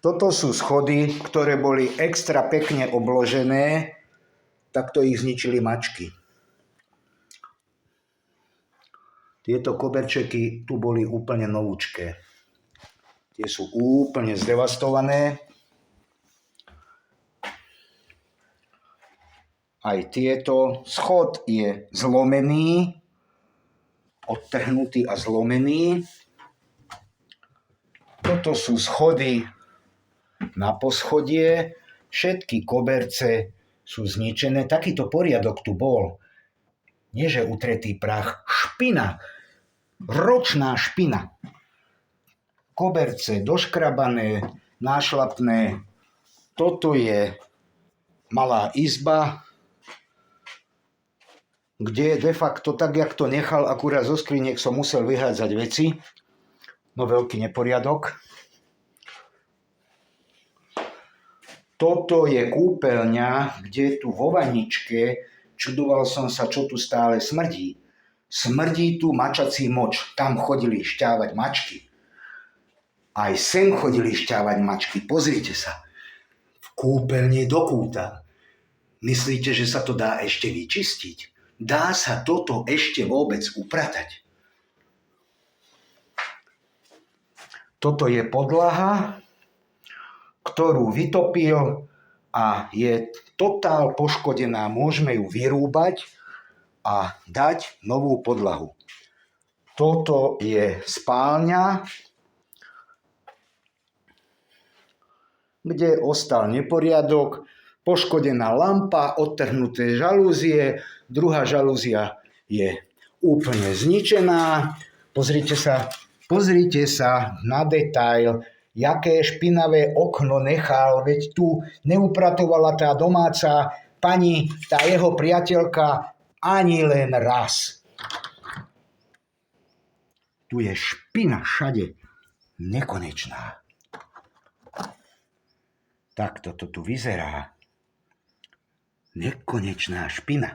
Toto sú schody, ktoré boli extra pekne obložené, takto ich zničili mačky. Tieto koberčeky tu boli úplne novúčké. Tie sú úplne zdevastované. Aj tieto. Schod je zlomený, odtrhnutý a zlomený. Toto sú schody na poschodie. Všetky koberce sú zničené. Takýto poriadok tu bol. Nie, že utretý prach. Špina. Ročná špina. Koberce doškrabané, nášlapné. Toto je malá izba, kde de facto, tak jak to nechal, akurát zo skriniek som musel vyhádzať veci. No veľký neporiadok. Toto je kúpeľňa, kde tu vo vaničke, čudoval som sa, čo tu stále smrdí. Smrdí tu mačací moč. Tam chodili šťávať mačky. Aj sem chodili šťávať mačky. Pozrite sa. V kúpeľni do kúta. Myslíte, že sa to dá ešte vyčistiť? Dá sa toto ešte vôbec upratať? Toto je podlaha, ktorú vytopil a je totál poškodená. Môžeme ju vyrúbať a dať novú podlahu. Toto je spálňa, kde ostal neporiadok, poškodená lampa, odtrhnuté žalúzie, druhá žalúzia je úplne zničená. Pozrite sa na detail, jaké špinavé okno nechal, veď tu neupratovala tá domáca pani, tá jeho priateľka, ani len raz. Tu je špina všade, nekonečná. Takto to tu vyzerá. Nekonečná špina.